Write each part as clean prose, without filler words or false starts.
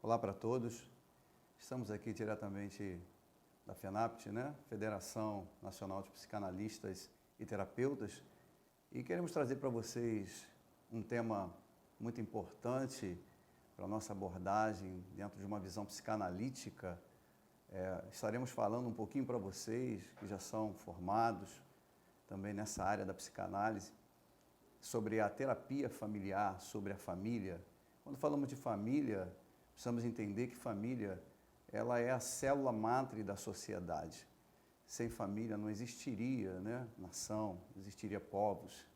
Olá para todos. Estamos aqui diretamente da FENAPT, Federação Nacional de Psicanalistas e Terapeutas, e queremos trazer para vocês um tema muito importante para a nossa abordagem dentro de uma visão psicanalítica. Estaremos falando um pouquinho para vocês que já são formados também nessa área da psicanálise, sobre a terapia familiar, sobre a família. Quando falamos de família, precisamos entender que família, ela é a célula mátre da sociedade. Sem família não existiria, nação, não existiria povos.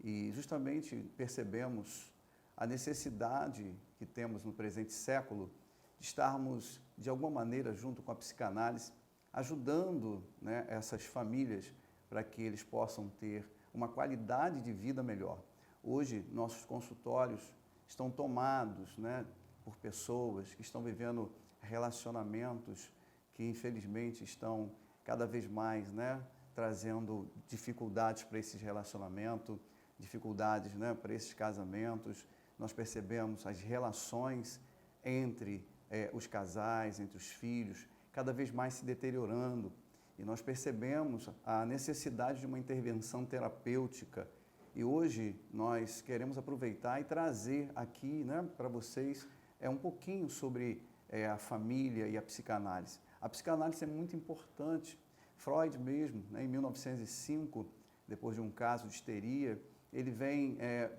E justamente percebemos a necessidade que temos no presente século de estarmos, de alguma maneira, junto com a psicanálise, ajudando essas famílias para que eles possam ter uma qualidade de vida melhor. Hoje, nossos consultórios estão tomados por pessoas que estão vivendo relacionamentos que, infelizmente, estão cada vez mais trazendo dificuldades para esses relacionamentos, dificuldades para esses casamentos. Nós percebemos as relações entre os casais, entre os filhos, cada vez mais se deteriorando. E nós percebemos a necessidade de uma intervenção terapêutica. E hoje nós queremos aproveitar e trazer aqui para vocês um pouquinho sobre a família e a psicanálise. A psicanálise é muito importante. Freud mesmo, em 1905, depois de um caso de histeria, ele vem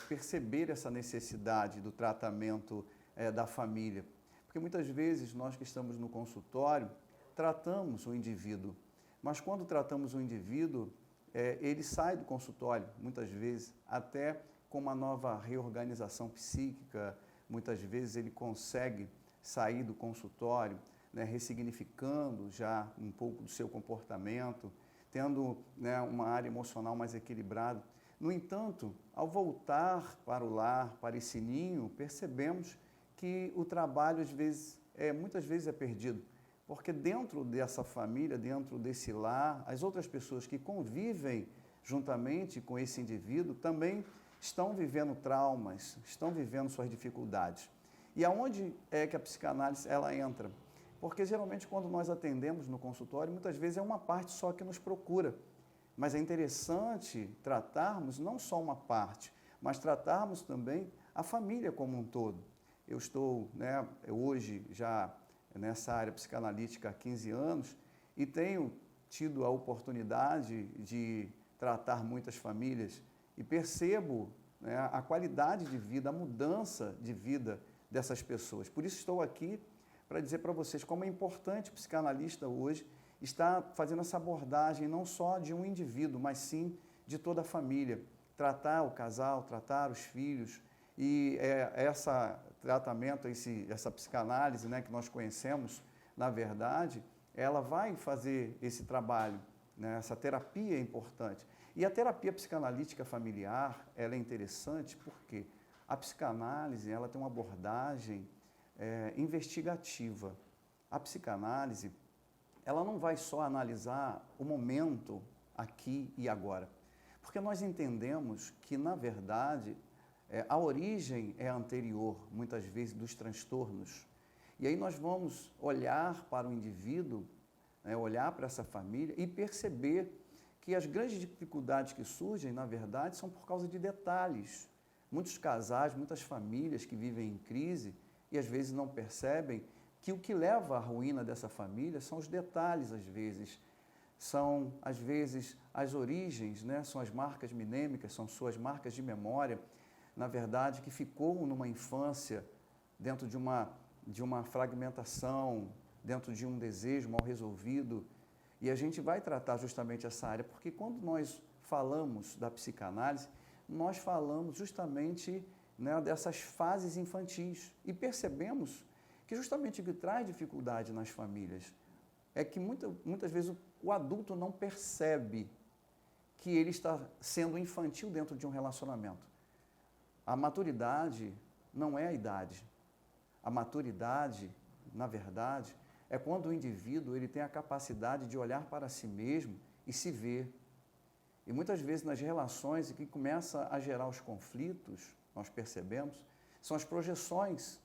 perceber essa necessidade do tratamento da família. Porque muitas vezes nós que estamos no consultório tratamos o indivíduo, mas quando tratamos o indivíduo, ele sai do consultório, muitas vezes, até com uma nova reorganização psíquica. Muitas vezes ele consegue sair do consultório, ressignificando já um pouco do seu comportamento, tendo uma área emocional mais equilibrada. No entanto, ao voltar para o lar, para esse ninho, percebemos que o trabalho, muitas vezes é perdido. Porque dentro dessa família, dentro desse lar, as outras pessoas que convivem juntamente com esse indivíduo também estão vivendo traumas, estão vivendo suas dificuldades. E aonde é que a psicanálise ela entra? Porque geralmente quando nós atendemos no consultório, muitas vezes é uma parte só que nos procura. Mas é interessante tratarmos não só uma parte, mas tratarmos também a família como um todo. Eu estou hoje já nessa área psicanalítica há 15 anos e tenho tido a oportunidade de tratar muitas famílias e percebo a qualidade de vida, a mudança de vida dessas pessoas. Por isso estou aqui para dizer para vocês como é importante o psicanalista hoje estar fazendo essa abordagem não só de um indivíduo, mas sim de toda a família. Tratar o casal, tratar os filhos. E esse tratamento, essa psicanálise que nós conhecemos, na verdade, ela vai fazer esse trabalho, essa terapia é importante. E a terapia psicanalítica familiar, ela é interessante porque a psicanálise ela tem uma abordagem investigativa. A psicanálise ela não vai só analisar o momento aqui e agora, porque nós entendemos que, na verdade, a origem é anterior, muitas vezes, dos transtornos. E aí nós vamos olhar para o indivíduo, olhar para essa família e perceber que as grandes dificuldades que surgem, na verdade, são por causa de detalhes. Muitos casais, muitas famílias que vivem em crise e às vezes não percebem que o que leva à ruína dessa família são os detalhes, às vezes. São, às vezes, as origens, são as marcas mnêmicas, são suas marcas de memória, na verdade, que ficou numa infância, dentro de uma fragmentação, dentro de um desejo mal resolvido. E a gente vai tratar justamente essa área, porque quando nós falamos da psicanálise, nós falamos justamente dessas fases infantis. E percebemos que justamente o que traz dificuldade nas famílias é que muitas vezes o adulto não percebe que ele está sendo infantil dentro de um relacionamento. A maturidade não é a idade. A maturidade, na verdade, é quando o indivíduo ele tem a capacidade de olhar para si mesmo e se ver. E muitas vezes nas relações que começa a gerar os conflitos, nós percebemos, são as projeções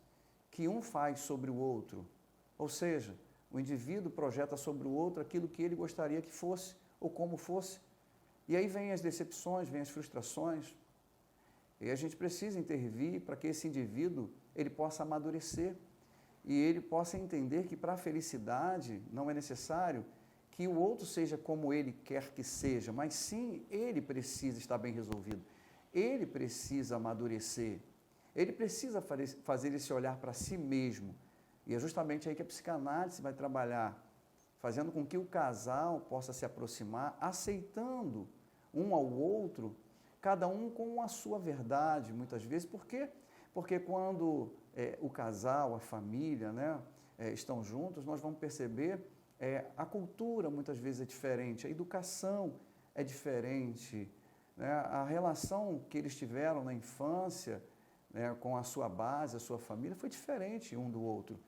que um faz sobre o outro. Ou seja, o indivíduo projeta sobre o outro aquilo que ele gostaria que fosse ou como fosse. E aí vem as decepções, vem as frustrações. E a gente precisa intervir para que esse indivíduo ele possa amadurecer e ele possa entender que para a felicidade não é necessário que o outro seja como ele quer que seja, mas sim ele precisa estar bem resolvido. Ele precisa amadurecer. Ele precisa fazer esse olhar para si mesmo. E é justamente aí que a psicanálise vai trabalhar, fazendo com que o casal possa se aproximar, aceitando um ao outro, cada um com a sua verdade, muitas vezes. Por quê? Porque quando o casal, a família, né, estão juntos, nós vamos perceber a cultura muitas vezes é diferente, a educação é diferente, né, a relação que eles tiveram na infância, né, com a sua base, a sua família, foi diferente um do outro.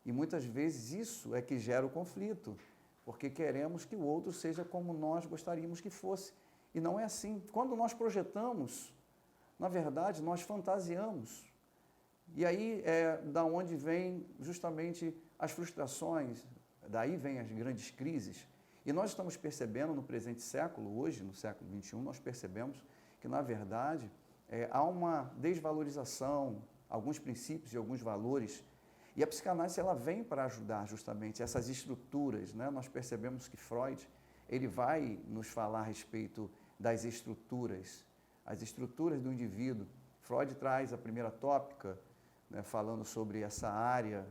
E muitas vezes isso é que gera o conflito, porque queremos que o outro seja como nós gostaríamos que fosse. E não é assim. Quando nós projetamos, na verdade, nós fantasiamos. E aí é da onde vem justamente as frustrações, daí vem as grandes crises. E nós estamos percebendo no presente século, hoje, no século XXI, nós percebemos que, na verdade, há uma desvalorização, alguns princípios e alguns valores. E a psicanálise ela vem para ajudar justamente essas estruturas, né? Nós percebemos que Freud ele vai nos falar a respeito das estruturas, as estruturas do indivíduo. Freud traz a primeira tópica, né, falando sobre essa área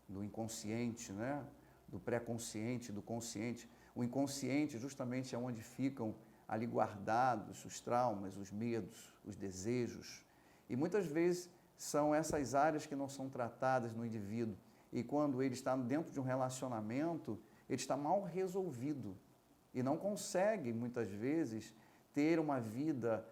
do inconsciente, né, do pré-consciente, do consciente. O inconsciente justamente é onde ficam ali guardados os traumas, os medos, os desejos. E muitas vezes são essas áreas que não são tratadas no indivíduo. E quando ele está dentro de um relacionamento, ele está mal resolvido e não consegue, muitas vezes, ter uma vida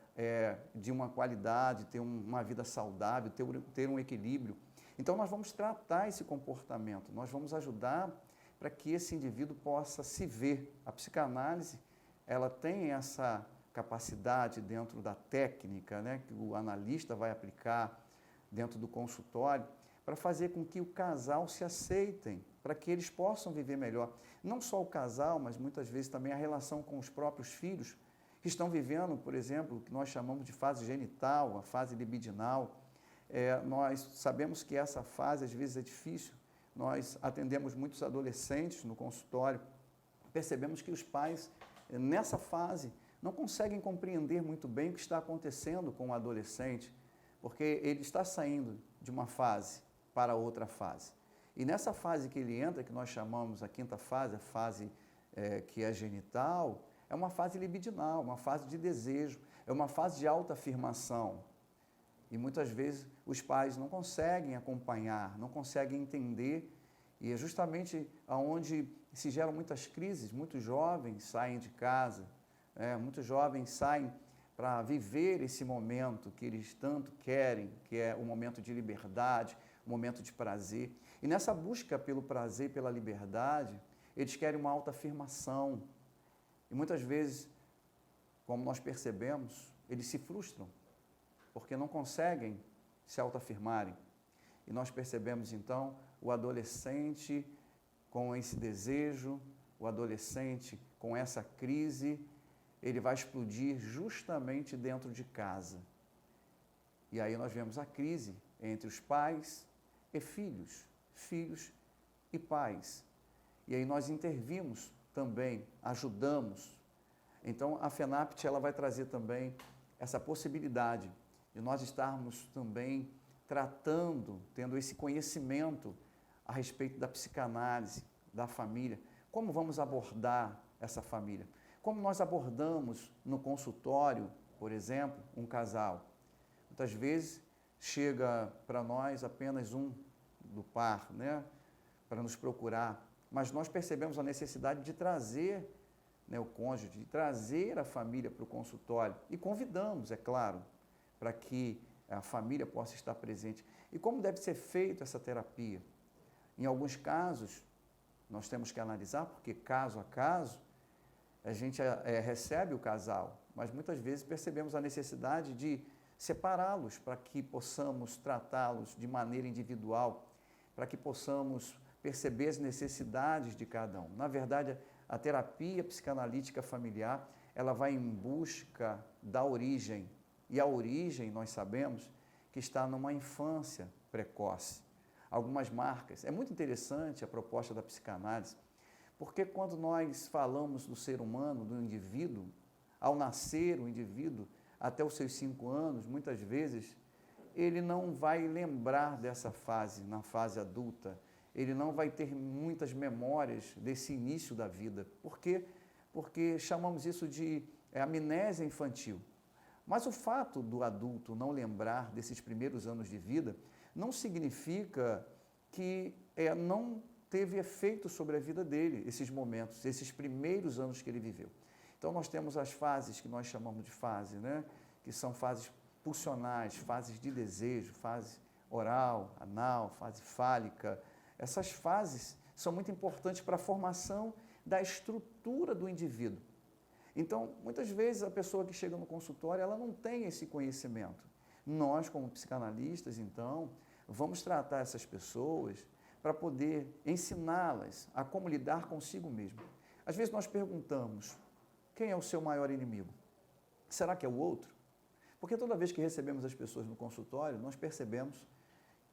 de uma qualidade, ter uma vida saudável, ter um equilíbrio. Então, nós vamos tratar esse comportamento, nós vamos ajudar para que esse indivíduo possa se ver. A psicanálise, ela tem essa capacidade dentro da técnica, né, que o analista vai aplicar dentro do consultório, para fazer com que o casal se aceitem, para que eles possam viver melhor. Não só o casal, mas muitas vezes também a relação com os próprios filhos, que estão vivendo, por exemplo, o que nós chamamos de fase genital, a fase libidinal. Nós sabemos que essa fase às vezes é difícil. Nós atendemos muitos adolescentes no consultório, percebemos que os pais, nessa fase, não conseguem compreender muito bem o que está acontecendo com o adolescente, porque ele está saindo de uma fase para outra fase. E nessa fase que ele entra, que nós chamamos a quinta fase, a fase que é genital, é uma fase libidinal, uma fase de desejo, é uma fase de autoafirmação. E muitas vezes os pais não conseguem acompanhar, não conseguem entender, e é justamente onde se geram muitas crises. Muitos jovens saem de casa, muitos jovens saem para viver esse momento que eles tanto querem, que é um momento de liberdade, um momento de prazer. E nessa busca pelo prazer e pela liberdade, eles querem uma autoafirmação. E muitas vezes, como nós percebemos, eles se frustram, porque não conseguem se autoafirmarem. E nós percebemos, então, o adolescente com esse desejo, o adolescente com essa crise, ele vai explodir justamente dentro de casa. E aí nós vemos a crise entre os pais e filhos, filhos e pais. E aí nós intervimos também, ajudamos. Então a FENAPT ela vai trazer também essa possibilidade de nós estarmos também tratando, tendo esse conhecimento a respeito da psicanálise, da família. Como vamos abordar essa família? Como nós abordamos no consultório, por exemplo, um casal? Muitas vezes chega para nós apenas um do par, né, para nos procurar, mas nós percebemos a necessidade de trazer, né, o cônjuge, de trazer a família para o consultório e convidamos, é claro, para que a família possa estar presente. E como deve ser feita essa terapia? Em alguns casos, nós temos que analisar, porque caso a caso, a gente recebe o casal, mas muitas vezes percebemos a necessidade de separá-los para que possamos tratá-los de maneira individual. para que possamos perceber as necessidades de cada um. Na verdade, a terapia psicanalítica familiar, ela vai em busca da origem. E a origem, nós sabemos, que está numa infância precoce. Algumas marcas. É muito interessante a proposta da psicanálise, porque quando nós falamos do ser humano, do indivíduo, ao nascer o indivíduo, até os seus 5 anos, muitas vezes, ele não vai lembrar dessa fase, na fase adulta. Ele não vai ter muitas memórias desse início da vida. Por quê? Porque chamamos isso de amnésia infantil. Mas o fato do adulto não lembrar desses primeiros anos de vida não significa que não teve efeito sobre a vida dele, esses momentos, esses primeiros anos que ele viveu. Então, nós temos as fases que nós chamamos de fase, né? Que são fases pulsionais, fases de desejo, fase oral, anal, fase fálica. Essas fases são muito importantes para a formação da estrutura do indivíduo. Então, muitas vezes, a pessoa que chega no consultório, ela não tem esse conhecimento. Nós, como psicanalistas, então, vamos tratar essas pessoas para poder ensiná-las a como lidar consigo mesmo. Às vezes nós perguntamos, quem é o seu maior inimigo? Será que é o outro? Porque toda vez que recebemos as pessoas no consultório, nós percebemos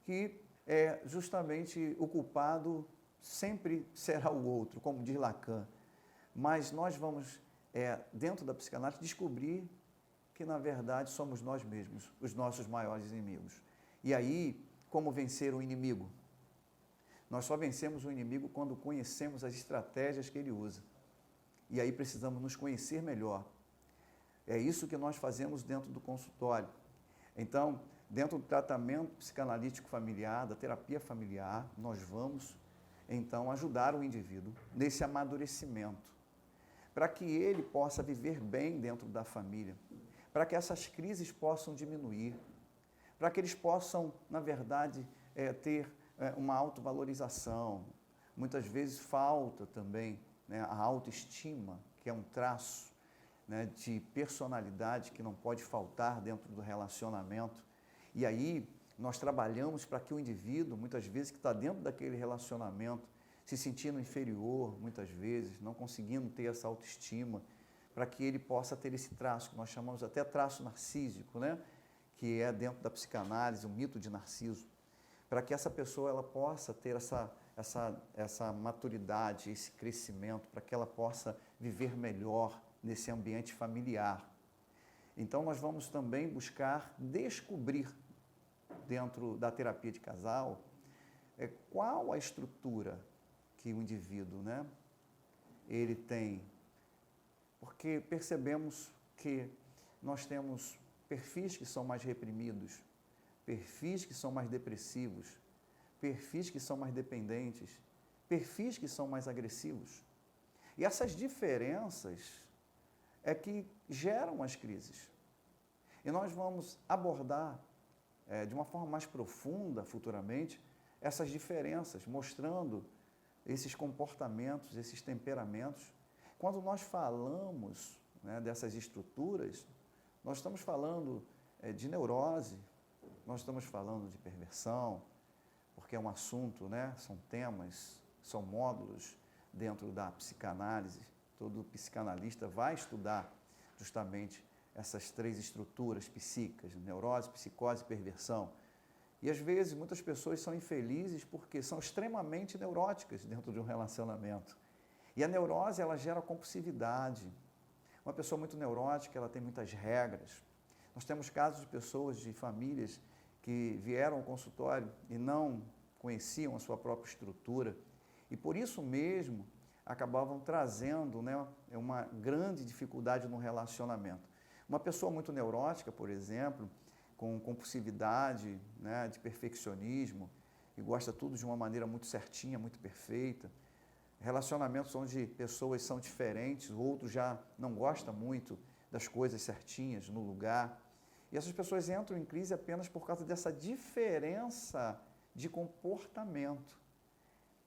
que justamente o culpado sempre será o outro, como diz Lacan. Mas nós vamos, dentro da psicanálise, descobrir que, na verdade, somos nós mesmos os nossos maiores inimigos. E aí, como vencer o inimigo? Nós só vencemos o inimigo quando conhecemos as estratégias que ele usa. E aí precisamos nos conhecer melhor. É isso que nós fazemos dentro do consultório. Então, dentro do tratamento psicanalítico familiar, da terapia familiar, nós vamos, então, ajudar o indivíduo nesse amadurecimento, para que ele possa viver bem dentro da família, para que essas crises possam diminuir, para que eles possam, na verdade, ter uma autovalorização. Muitas vezes falta também, né, a autoestima, que é um traço, né, de personalidade que não pode faltar dentro do relacionamento. E aí nós trabalhamos para que o indivíduo, muitas vezes, que está dentro daquele relacionamento, se sentindo inferior, muitas vezes, não conseguindo ter essa autoestima, para que ele possa ter esse traço, que nós chamamos até traço narcísico, né, que é dentro da psicanálise, o mito de Narciso, para que essa pessoa ela possa ter essa maturidade, esse crescimento, para que ela possa viver melhor nesse ambiente familiar. Então, nós vamos também buscar descobrir, dentro da terapia de casal, qual a estrutura que o indivíduo, né, ele tem. Porque percebemos que nós temos perfis que são mais reprimidos, perfis que são mais depressivos, perfis que são mais dependentes, perfis que são mais agressivos. E essas diferenças é que geram as crises. E nós vamos abordar de uma forma mais profunda, futuramente, essas diferenças, mostrando esses comportamentos, esses temperamentos. Quando nós falamos, né, dessas estruturas, nós estamos falando de neurose, nós estamos falando de perversão, porque é um assunto, né, são temas, são módulos dentro da psicanálise. Todo psicanalista vai estudar justamente essas 3 estruturas psíquicas, neurose, psicose e perversão. E às vezes muitas pessoas são infelizes porque são extremamente neuróticas dentro de um relacionamento. E a neurose, ela gera compulsividade. Uma pessoa muito neurótica, ela tem muitas regras. Nós temos casos de pessoas, de famílias, que vieram ao consultório e não conheciam a sua própria estrutura. E por isso mesmo, acabavam trazendo, né, uma grande dificuldade no relacionamento. Uma pessoa muito neurótica, por exemplo, com compulsividade, né, de perfeccionismo, e gosta tudo de uma maneira muito certinha, muito perfeita. Relacionamentos onde pessoas são diferentes, o outro já não gosta muito das coisas certinhas, no lugar. E essas pessoas entram em crise apenas por causa dessa diferença de comportamento.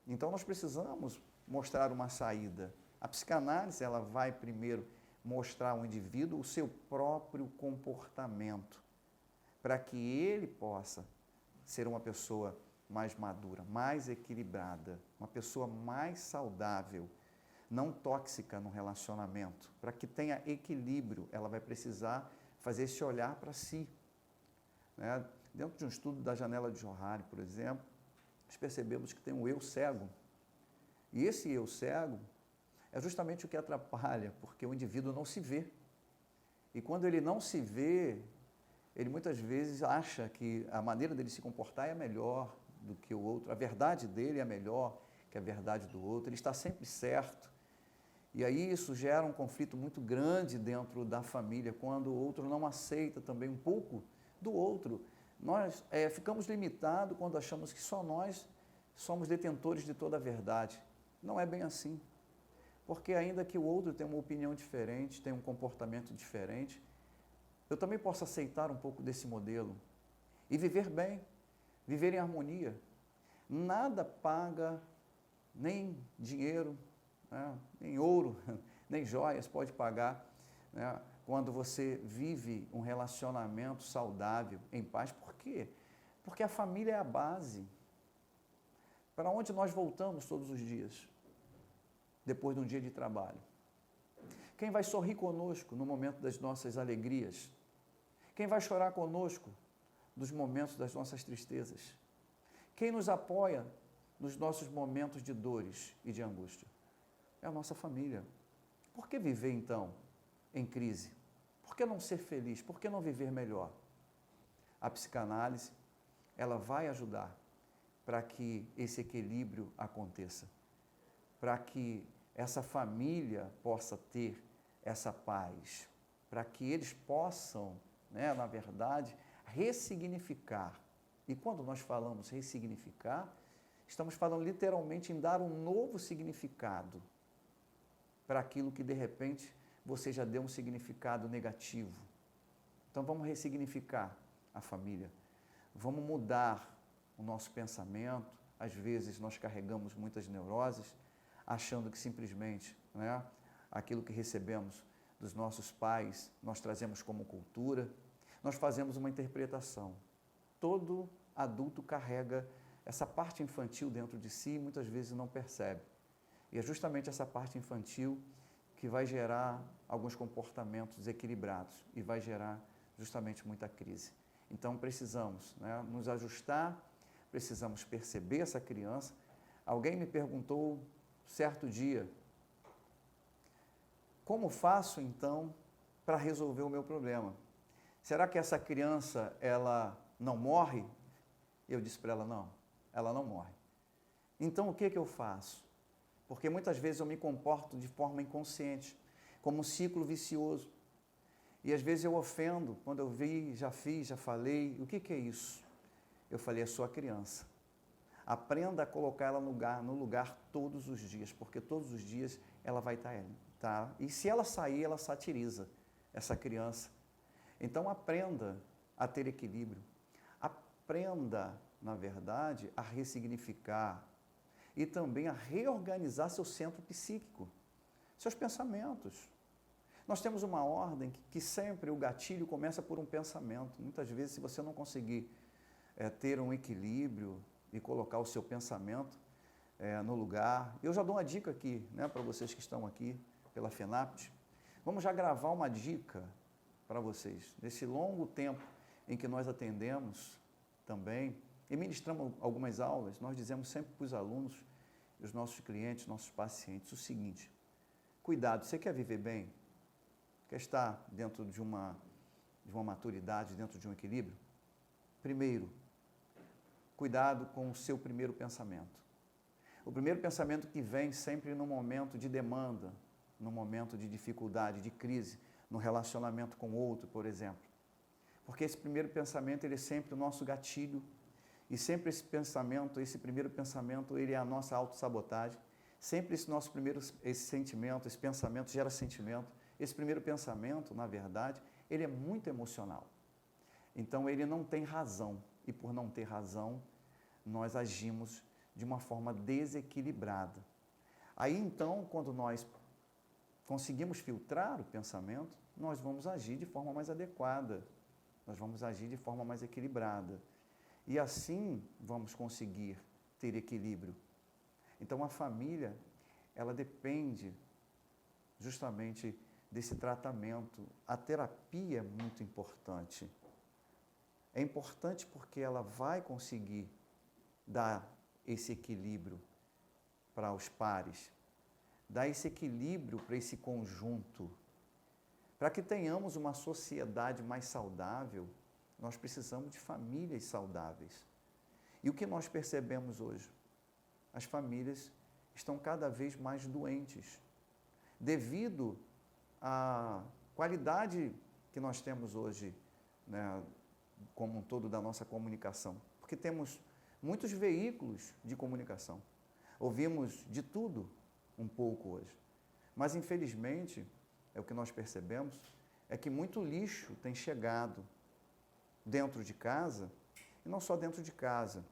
Então, nós precisamos mostrar uma saída. A psicanálise, ela vai primeiro mostrar ao indivíduo o seu próprio comportamento, para que ele possa ser uma pessoa mais madura, mais equilibrada, uma pessoa mais saudável, não tóxica no relacionamento. Para que tenha equilíbrio, ela vai precisar fazer esse olhar para si. Né? Dentro de um estudo da janela de Johari, por exemplo, nós percebemos que tem um eu cego. E esse eu cego é justamente o que atrapalha, porque o indivíduo não se vê. E quando ele não se vê, ele muitas vezes acha que a maneira dele se comportar é melhor do que o outro, a verdade dele é melhor que a verdade do outro, ele está sempre certo. E aí isso gera um conflito muito grande dentro da família, quando o outro não aceita também um pouco do outro. Nós ficamos limitados quando achamos que só nós somos detentores de toda a verdade. Não é bem assim. Porque ainda que o outro tenha uma opinião diferente, tenha um comportamento diferente, eu também posso aceitar um pouco desse modelo e viver bem, viver em harmonia. Nada paga, nem dinheiro, né, nem ouro, nem joias pode pagar, né, quando você vive um relacionamento saudável, em paz. Por quê? Porque a família é a base. Para onde nós voltamos todos os dias, depois de um dia de trabalho? Quem vai sorrir conosco no momento das nossas alegrias? Quem vai chorar conosco nos momentos das nossas tristezas? Quem nos apoia nos nossos momentos de dores e de angústia? É a nossa família. Por que viver, então, em crise? Por que não ser feliz? Por que não viver melhor? A psicanálise, ela vai ajudar para que esse equilíbrio aconteça, para que essa família possa ter essa paz, para que eles possam, né, na verdade, ressignificar. E quando nós falamos ressignificar, estamos falando literalmente em dar um novo significado para aquilo que de repente você já deu um significado negativo. Então vamos ressignificar a família, vamos mudar o nosso pensamento. Às vezes nós carregamos muitas neuroses, achando que simplesmente, né, aquilo que recebemos dos nossos pais, nós trazemos como cultura, nós fazemos uma interpretação. Todo adulto carrega essa parte infantil dentro de si e muitas vezes não percebe. E é justamente essa parte infantil que vai gerar alguns comportamentos desequilibrados e vai gerar justamente muita crise. Então precisamos, né, nos ajustar, precisamos perceber essa criança. Alguém me perguntou certo dia, como faço então para resolver o meu problema? Será que essa criança, ela não morre? Eu disse para ela, não, ela não morre. Então o que eu faço? Porque muitas vezes eu me comporto de forma inconsciente, como um ciclo vicioso. E às vezes eu ofendo, quando eu vi, já fiz, já falei. O que é isso? Eu falei, é sua criança. Aprenda a colocar ela no lugar todos os dias, porque todos os dias ela vai estar ali. Tá? E se ela sair, ela satiriza essa criança. Então aprenda a ter equilíbrio. Aprenda, na verdade, a ressignificar e também a reorganizar seu centro psíquico, seus pensamentos. Nós temos uma ordem que sempre o gatilho começa por um pensamento. Muitas vezes, se você não conseguir ter um equilíbrio e colocar o seu pensamento no lugar, eu já dou uma dica aqui, né, para vocês que estão aqui pela FENAPT. Vamos já gravar uma dica para vocês. Nesse longo tempo em que nós atendemos também e ministramos algumas aulas, nós dizemos sempre para os alunos, os nossos clientes, nossos pacientes, o seguinte: cuidado, você quer viver bem? Quer estar dentro de uma maturidade, dentro de um equilíbrio? Primeiro, cuidado com o seu primeiro pensamento. O primeiro pensamento que vem sempre no momento de demanda, no momento de dificuldade, de crise, no relacionamento com o outro, por exemplo. Porque esse primeiro pensamento, ele é sempre o nosso gatilho, e sempre esse primeiro pensamento, ele é a nossa autossabotagem. Sempre esse sentimento, esse pensamento gera sentimento. Esse primeiro pensamento, na verdade, ele é muito emocional. Então, ele não tem razão. E por não ter razão, nós agimos de uma forma desequilibrada. Aí, então, quando nós conseguimos filtrar o pensamento, nós vamos agir de forma mais adequada. Nós vamos agir de forma mais equilibrada. E assim vamos conseguir ter equilíbrio. Então a família, ela depende justamente desse tratamento. A terapia é muito importante. É importante porque ela vai conseguir dar esse equilíbrio para os pares, dar esse equilíbrio para esse conjunto. Para que tenhamos uma sociedade mais saudável, nós precisamos de famílias saudáveis. E o que nós percebemos hoje? As famílias estão cada vez mais doentes, devido à qualidade que nós temos hoje, né, como um todo da nossa comunicação. Porque temos muitos veículos de comunicação. Ouvimos de tudo um pouco hoje. Mas, infelizmente, é o que nós percebemos, é que muito lixo tem chegado dentro de casa, e não só dentro de casa,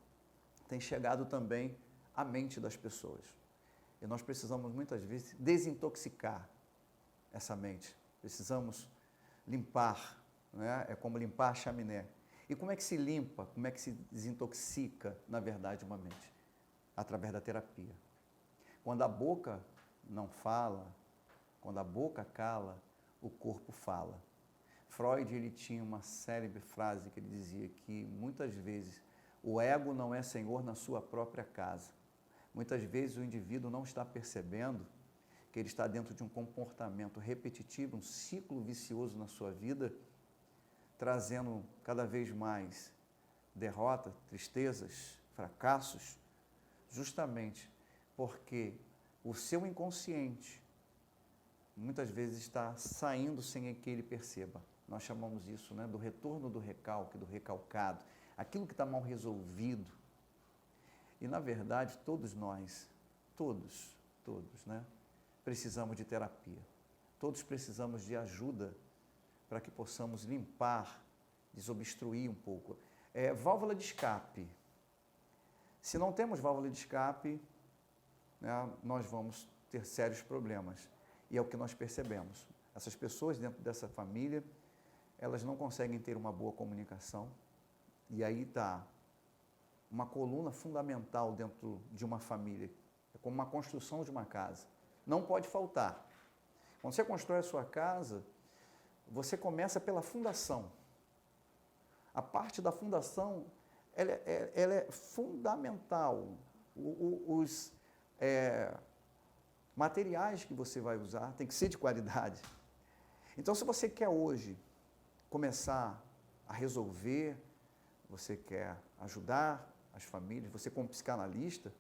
tem chegado também à mente das pessoas. E nós precisamos, muitas vezes, desintoxicar essa mente. Precisamos limpar, né? É como limpar a chaminé. E como é que se limpa, como é que se desintoxica, na verdade, uma mente? Através da terapia. Quando a boca não fala, quando a boca cala, o corpo fala. Freud, ele tinha uma célebre frase que ele dizia que, muitas vezes, o ego não é senhor na sua própria casa. Muitas vezes o indivíduo não está percebendo que ele está dentro de um comportamento repetitivo, um ciclo vicioso na sua vida, trazendo cada vez mais derrota, tristezas, fracassos, justamente porque o seu inconsciente muitas vezes está saindo sem que ele perceba. Nós chamamos isso, né, do retorno do recalque, do recalcado, aquilo que está mal resolvido. E, na verdade, todos nós, todos, né, precisamos de terapia. Todos precisamos de ajuda para que possamos limpar, desobstruir um pouco. Válvula de escape. Se não temos válvula de escape, né, nós vamos ter sérios problemas. E é o que nós percebemos. Essas pessoas dentro dessa família, elas não conseguem ter uma boa comunicação. E aí está uma coluna fundamental dentro de uma família. É como uma construção de uma casa. Não pode faltar. Quando você constrói a sua casa, você começa pela fundação. A parte da fundação, ela é fundamental. Os materiais que você vai usar tem que ser de qualidade. Então, se você quer hoje começar a resolver, você quer ajudar as famílias, você como psicanalista,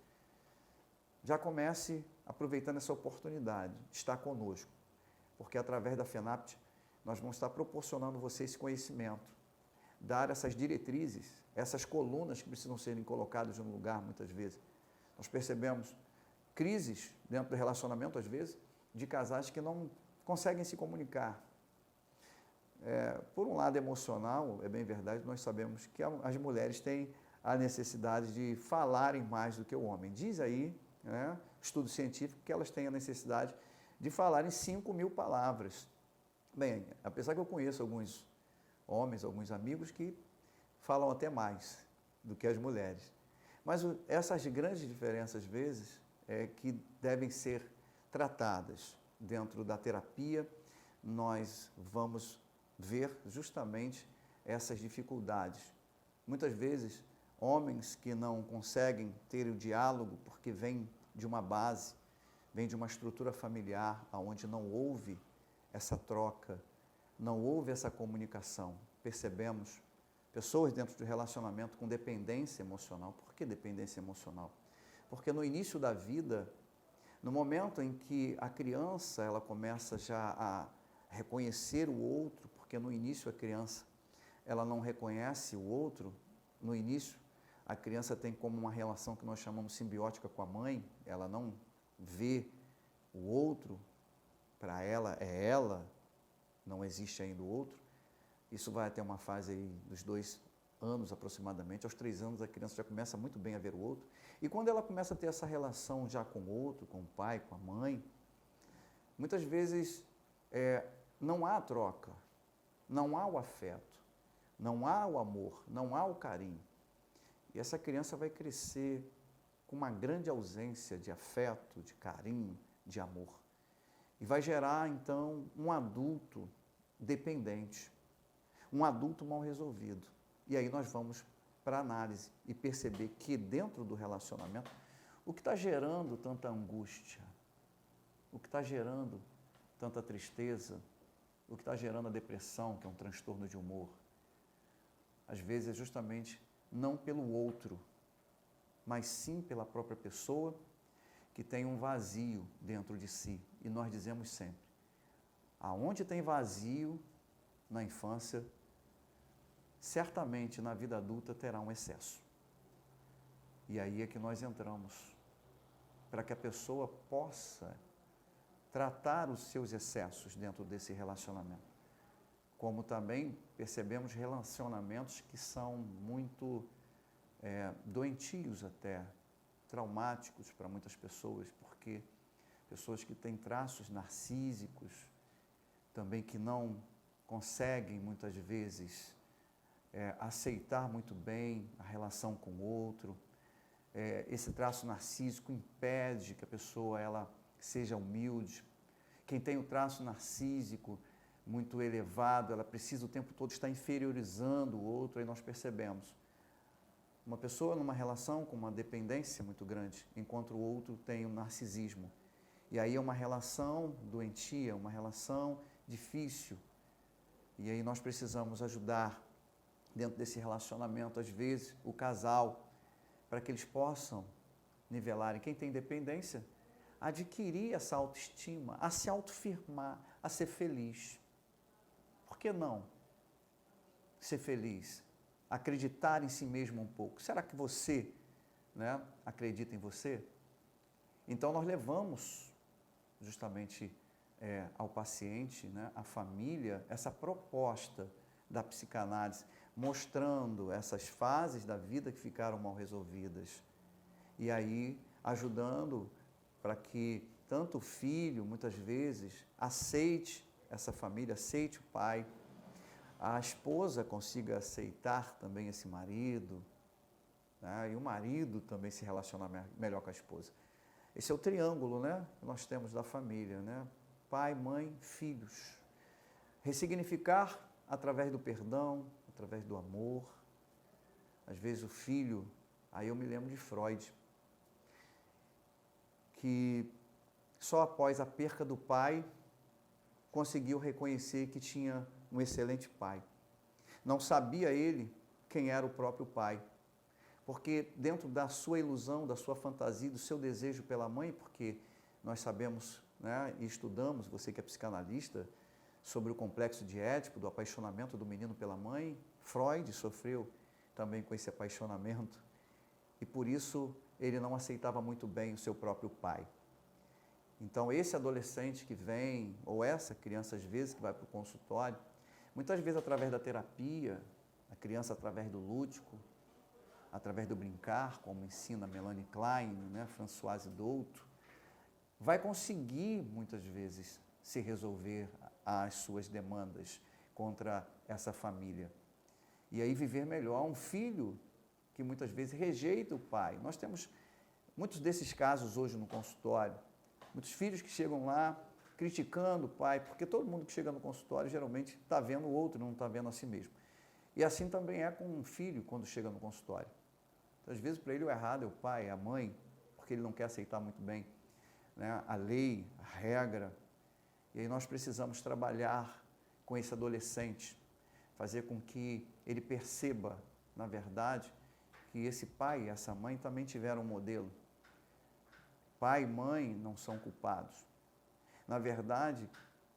já comece aproveitando essa oportunidade de estar conosco, porque através da FENAPT nós vamos estar proporcionando a você esse conhecimento, dar essas diretrizes, essas colunas que precisam serem colocadas no lugar muitas vezes. Nós percebemos crises dentro do relacionamento, às vezes, de casais que não conseguem se comunicar. Por um lado emocional, é bem verdade, nós sabemos que as mulheres têm a necessidade de falarem mais do que o homem. Diz aí, né, estudo científico, que elas têm a necessidade de falarem 5.000 palavras. Bem, apesar que eu conheço alguns homens, alguns amigos que falam até mais do que as mulheres. Mas essas grandes diferenças, às vezes, que devem ser tratadas dentro da terapia, nós vamos ver justamente essas dificuldades. Muitas vezes, homens que não conseguem ter o diálogo porque vêm de uma base, vêm de uma estrutura familiar onde não houve essa troca, não houve essa comunicação. Percebemos pessoas dentro do relacionamento com dependência emocional. Por que dependência emocional? Porque no início da vida, no momento em que a criança ela começa já a reconhecer o outro, porque no início a criança ela não reconhece o outro, no início a criança tem como uma relação que nós chamamos simbiótica com a mãe, ela não vê o outro, para ela é ela, não existe ainda o outro. Isso vai até uma fase aí dos 2 anos aproximadamente, aos 3 anos a criança já começa muito bem a ver o outro, e quando ela começa a ter essa relação já com o outro, com o pai, com a mãe, muitas vezes não há troca, não há o afeto, não há o amor, não há o carinho. E essa criança vai crescer com uma grande ausência de afeto, de carinho, de amor. E vai gerar, então, um adulto dependente, um adulto mal resolvido. E aí nós vamos para a análise e perceber que dentro do relacionamento, o que está gerando tanta angústia, o que está gerando tanta tristeza, o que está gerando a depressão, que é um transtorno de humor, às vezes é justamente não pelo outro, mas sim pela própria pessoa que tem um vazio dentro de si. E nós dizemos sempre, aonde tem vazio na infância, certamente na vida adulta terá um excesso. E aí é que nós entramos, para que a pessoa possa tratar os seus excessos dentro desse relacionamento. Como também percebemos relacionamentos que são muito doentios até, traumáticos para muitas pessoas, porque pessoas que têm traços narcísicos, também que não conseguem muitas vezes aceitar muito bem a relação com o outro. Esse traço narcísico impede que a pessoa ela seja humilde. Quem tem o traço narcísico muito elevado, ela precisa o tempo todo estar inferiorizando o outro, aí nós percebemos. Uma pessoa numa relação com uma dependência muito grande, enquanto o outro tem o narcisismo. E aí é uma relação doentia, uma relação difícil. E aí nós precisamos ajudar dentro desse relacionamento, às vezes, o casal, para que eles possam nivelarem. Quem tem dependência, adquirir essa autoestima, a se autoafirmar, a ser feliz. Por que não ser feliz? Acreditar em si mesmo um pouco. Será que você, acredita em você? Então nós levamos justamente ao paciente, à família, essa proposta da psicanálise, mostrando essas fases da vida que ficaram mal resolvidas. E aí ajudando para que tanto o filho, muitas vezes, aceite essa família, aceite o pai, a esposa consiga aceitar também esse marido, e o marido também se relacionar melhor com a esposa. Esse é o triângulo, que nós temos da família, pai, mãe, filhos. Ressignificar através do perdão, através do amor. Às vezes o filho, aí eu me lembro de Freud, que só após a perca do pai conseguiu reconhecer que tinha um excelente pai. Não sabia ele quem era o próprio pai, porque dentro da sua ilusão, da sua fantasia, do seu desejo pela mãe, porque nós sabemos, e estudamos, você que é psicanalista, sobre o complexo de Édipo, do apaixonamento do menino pela mãe. Freud sofreu também com esse apaixonamento e por isso ele não aceitava muito bem o seu próprio pai. Então esse adolescente que vem, ou essa criança às vezes que vai para o consultório, muitas vezes através da terapia, a criança através do lúdico, através do brincar, como ensina Melanie Klein, Françoise Douto, vai conseguir muitas vezes se resolver as suas demandas contra essa família. E aí viver melhor. Um filho que muitas vezes rejeita o pai. Nós temos muitos desses casos hoje no consultório. Muitos filhos que chegam lá criticando o pai, porque todo mundo que chega no consultório geralmente está vendo o outro, não está vendo a si mesmo. E assim também é com um filho quando chega no consultório. Então, às vezes para ele o errado é o pai, é a mãe, porque ele não quer aceitar muito bem a lei, a regra. E aí nós precisamos trabalhar com esse adolescente, fazer com que ele perceba, na verdade, que esse pai e essa mãe também tiveram um modelo. Pai e mãe não são culpados. Na verdade,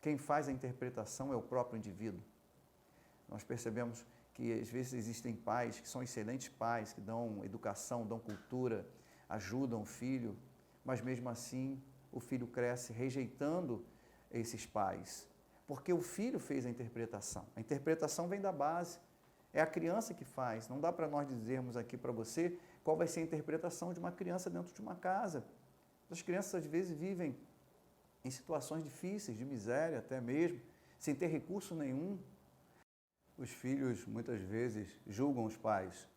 quem faz a interpretação é o próprio indivíduo. Nós percebemos que às vezes existem pais que são excelentes pais, que dão educação, dão cultura, ajudam o filho, mas mesmo assim o filho cresce rejeitando esses pais, porque o filho fez a interpretação. A interpretação vem da base, é a criança que faz. Não dá para nós dizermos aqui para você qual vai ser a interpretação de uma criança dentro de uma casa. As crianças às vezes vivem em situações difíceis, de miséria até mesmo, sem ter recurso nenhum. Os filhos muitas vezes julgam os pais,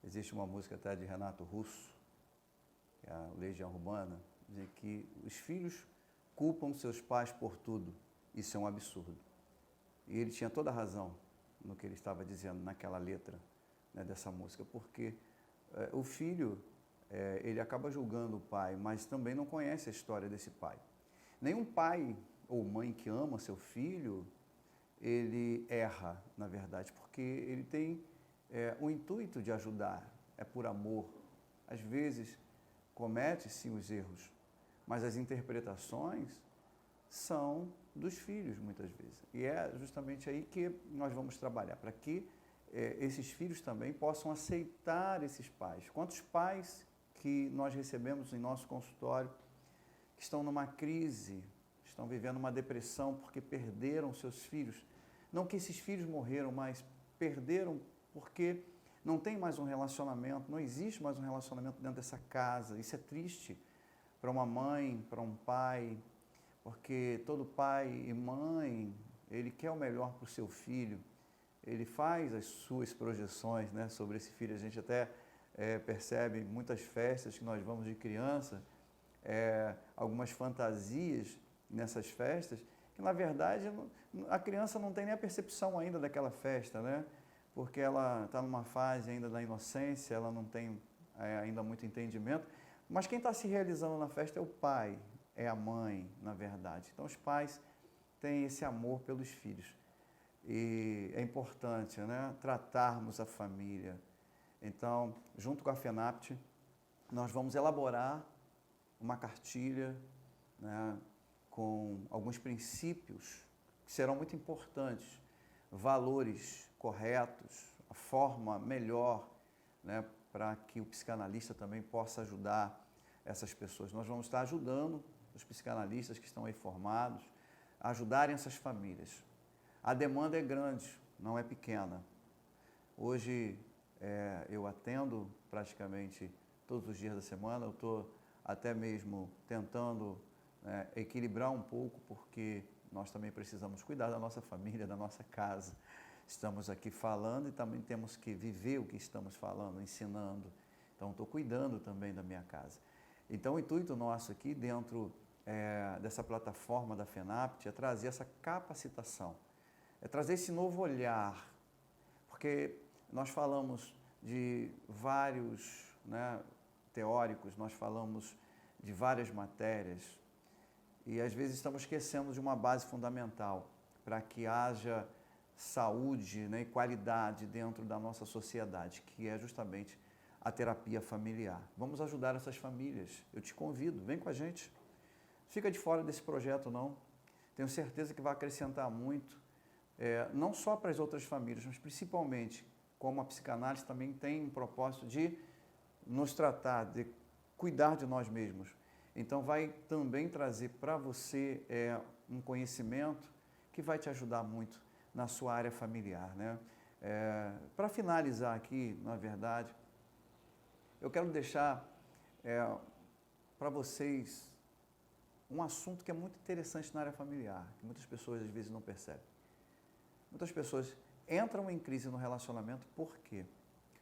Existe uma música até de Renato Russo, que é a Legião Urbana, de que os filhos culpam seus pais por tudo. Isso é um absurdo. E ele tinha toda a razão no que ele estava dizendo naquela letra, né, dessa música, porque o filho, ele acaba julgando o pai, mas também não conhece a história desse pai. Nenhum pai ou mãe que ama seu filho, ele erra, na verdade, porque ele tem o intuito de ajudar, é por amor. Às vezes, comete-se os erros, mas as interpretações são dos filhos, muitas vezes. E é justamente aí que nós vamos trabalhar, para que esses filhos também possam aceitar esses pais. Quantos pais que nós recebemos em nosso consultório que estão numa crise, estão vivendo uma depressão porque perderam seus filhos. Não que esses filhos morreram, mas perderam porque não tem mais um relacionamento, não existe mais um relacionamento dentro dessa casa. Isso é triste para uma mãe, para um pai, porque todo pai e mãe, ele quer o melhor para o seu filho, ele faz as suas projeções, né, sobre esse filho. A gente até percebe muitas festas que nós vamos de criança, algumas fantasias nessas festas, que na verdade a criança não tem nem a percepção ainda daquela festa, né? Porque ela está numa fase ainda da inocência, ela não tem ainda muito entendimento, mas quem está se realizando na festa é o pai, é a mãe, na verdade. Então os pais têm esse amor pelos filhos. E é importante, né, tratarmos a família. Então, junto com a FENAPT, nós vamos elaborar uma cartilha, né, com alguns princípios que serão muito importantes, valores corretos, a forma melhor, né, para que o psicanalista também possa ajudar essas pessoas. Nós vamos estar ajudando os psicanalistas que estão aí formados a ajudarem essas famílias. A demanda é grande, não é pequena. Hoje eu atendo praticamente todos os dias da semana, eu estou até mesmo tentando equilibrar um pouco, porque nós também precisamos cuidar da nossa família, da nossa casa. Estamos aqui falando e também temos que viver o que estamos falando, ensinando. Então, estou cuidando também da minha casa. Então, o intuito nosso aqui dentro dessa plataforma da FENAPT é trazer essa capacitação, é trazer esse novo olhar, porque nós falamos de vários, né, teóricos, nós falamos de várias matérias e às vezes estamos esquecendo de uma base fundamental para que haja saúde, né, e qualidade dentro da nossa sociedade, que é justamente a terapia familiar. Vamos ajudar essas famílias. Eu te convido, vem com a gente. Fica de fora desse projeto, não. Tenho certeza que vai acrescentar muito, não só para as outras famílias, mas principalmente, como a psicanálise também tem um propósito de nos tratar, de cuidar de nós mesmos. Então, vai também trazer para você um conhecimento que vai te ajudar muito na sua área familiar, né? Para finalizar aqui, na verdade, eu quero deixar para vocês um assunto que é muito interessante na área familiar, que muitas pessoas às vezes não percebem. Muitas pessoas entram em crise no relacionamento, por quê?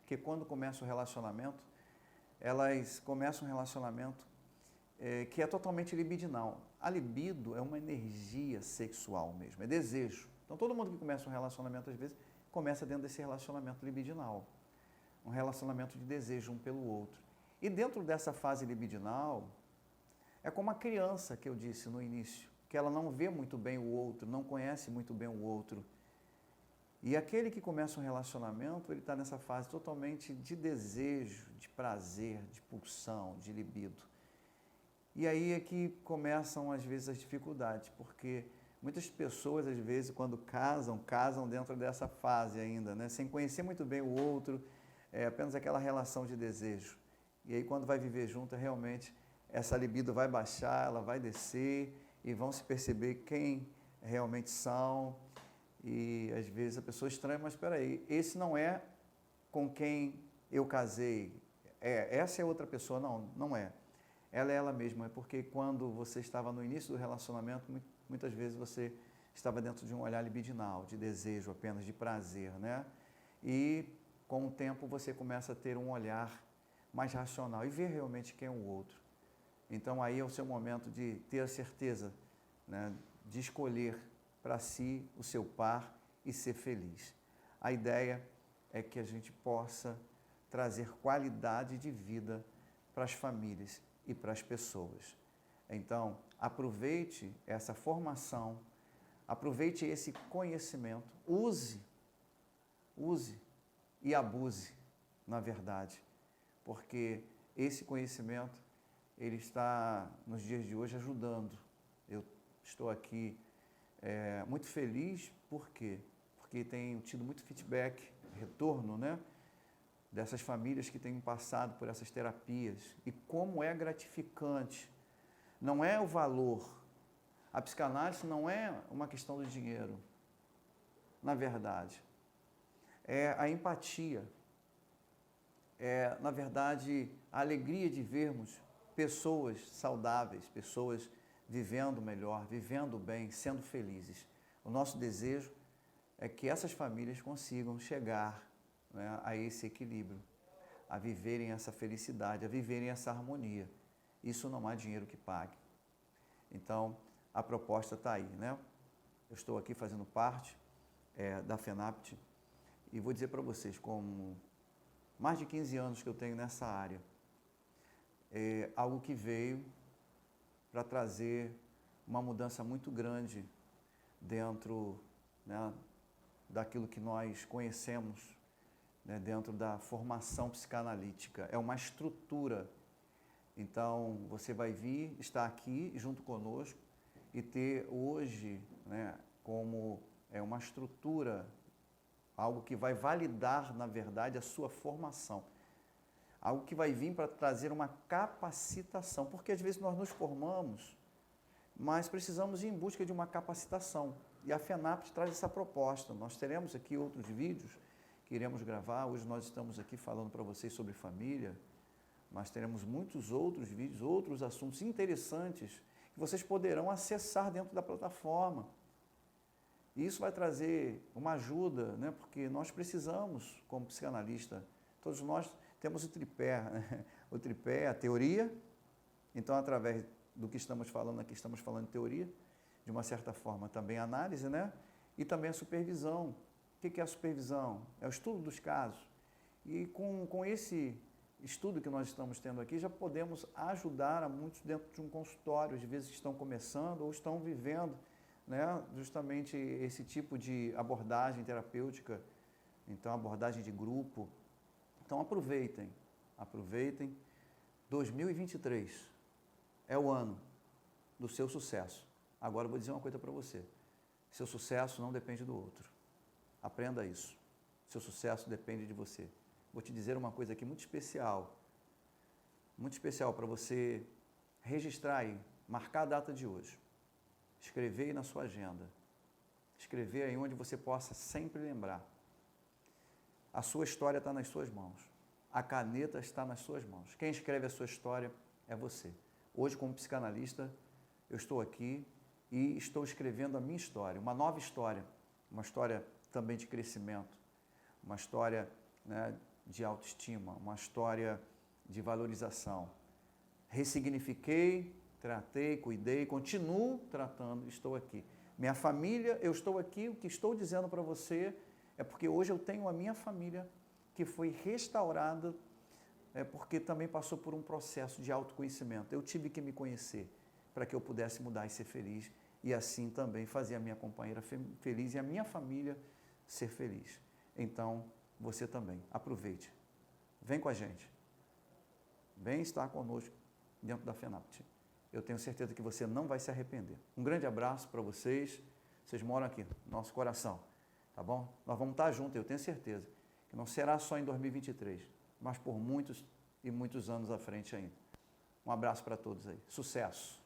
Porque quando começa o relacionamento, elas começam um relacionamento que é totalmente libidinal. A libido é uma energia sexual mesmo, é desejo. Então, todo mundo que começa um relacionamento, às vezes, começa dentro desse relacionamento libidinal, um relacionamento de desejo um pelo outro. E dentro dessa fase libidinal, é como a criança que eu disse no início, que ela não vê muito bem o outro, não conhece muito bem o outro. E aquele que começa um relacionamento, ele está nessa fase totalmente de desejo, de prazer, de pulsão, de libido. E aí é que começam, às vezes, as dificuldades, porque muitas pessoas, às vezes, quando casam dentro dessa fase ainda, né? Sem conhecer muito bem o outro, apenas aquela relação de desejo. E aí, quando vai viver junto, realmente, essa libido vai baixar, ela vai descer, e vão se perceber quem realmente são. E, às vezes, a pessoa estranha, mas espera aí, esse não é com quem eu casei. Essa é outra pessoa. Não é. Ela é ela mesma, é porque quando você estava no início do relacionamento, muitas vezes você estava dentro de um olhar libidinal, de desejo apenas, de prazer, né? E com o tempo você começa a ter um olhar mais racional e ver realmente quem é o outro. Então aí é o seu momento de ter a certeza, né, de escolher para si o seu par e ser feliz. A ideia é que a gente possa trazer qualidade de vida para as famílias e para as pessoas. Então, aproveite essa formação, aproveite esse conhecimento, use e abuse, na verdade, porque esse conhecimento, ele está, nos dias de hoje, ajudando. Eu estou aqui muito feliz, por quê? Porque tenho tido muito feedback, retorno, né, dessas famílias que têm passado por essas terapias e como é gratificante. Não é o valor. A psicanálise não é uma questão do dinheiro, na verdade. É a empatia. É, na verdade, a alegria de vermos pessoas saudáveis, pessoas vivendo melhor, vivendo bem, sendo felizes. O nosso desejo é que essas famílias consigam chegar, né, a esse equilíbrio, a viverem essa felicidade, a viverem essa harmonia. Isso não há dinheiro que pague. Então, a proposta está aí, né? Eu estou aqui fazendo parte da FENAPT e vou dizer para vocês, como mais de 15 anos que eu tenho nessa área, é algo que veio para trazer uma mudança muito grande dentro, né, daquilo que nós conhecemos, né, dentro da formação psicanalítica. É uma estrutura. Então, você vai vir, estar aqui junto conosco e ter hoje, né, como uma estrutura, algo que vai validar, na verdade, a sua formação. Algo que vai vir para trazer uma capacitação, porque às vezes nós nos formamos, mas precisamos ir em busca de uma capacitação. E a FENAPT traz essa proposta. Nós teremos aqui outros vídeos que iremos gravar. Hoje nós estamos aqui falando para vocês sobre família, mas teremos muitos outros vídeos, outros assuntos interessantes que vocês poderão acessar dentro da plataforma. E isso vai trazer uma ajuda, né? Porque nós precisamos, como psicanalista, todos nós temos o tripé, né? O tripé é a teoria. Então, através do que estamos falando aqui, estamos falando de teoria, de uma certa forma também a análise, né? E também a supervisão. O que é a supervisão? É o estudo dos casos. E com esse estudo que nós estamos tendo aqui, já podemos ajudar a muitos dentro de um consultório, às vezes estão começando ou estão vivendo, né, justamente esse tipo de abordagem terapêutica, então abordagem de grupo. Então aproveitem. 2023 é o ano do seu sucesso. Agora eu vou dizer uma coisa para você. Seu sucesso não depende do outro. Aprenda isso. Seu sucesso depende de você. Vou te dizer uma coisa aqui muito especial para você registrar aí, marcar a data de hoje. Escrever aí na sua agenda. Escrever aí onde você possa sempre lembrar. A sua história está nas suas mãos. A caneta está nas suas mãos. Quem escreve a sua história é você. Hoje, como psicanalista, eu estou aqui e estou escrevendo a minha história, uma nova história, uma história também de crescimento, uma história, né, de autoestima, uma história de valorização. Ressignifiquei, tratei, cuidei, continuo tratando, estou aqui. Minha família, eu estou aqui, o que estou dizendo para você é porque hoje eu tenho a minha família que foi restaurada, porque também passou por um processo de autoconhecimento. Eu tive que me conhecer para que eu pudesse mudar e ser feliz e assim também fazer a minha companheira feliz e a minha família ser feliz. Então, você também, aproveite. Vem com a gente. Vem estar conosco dentro da FENAPT. Eu tenho certeza que você não vai se arrepender. Um grande abraço para vocês. Vocês moram aqui no nosso coração, tá bom? Nós vamos estar juntos, eu tenho certeza. Que não será só em 2023, mas por muitos e muitos anos à frente ainda. Um abraço para todos aí. Sucesso!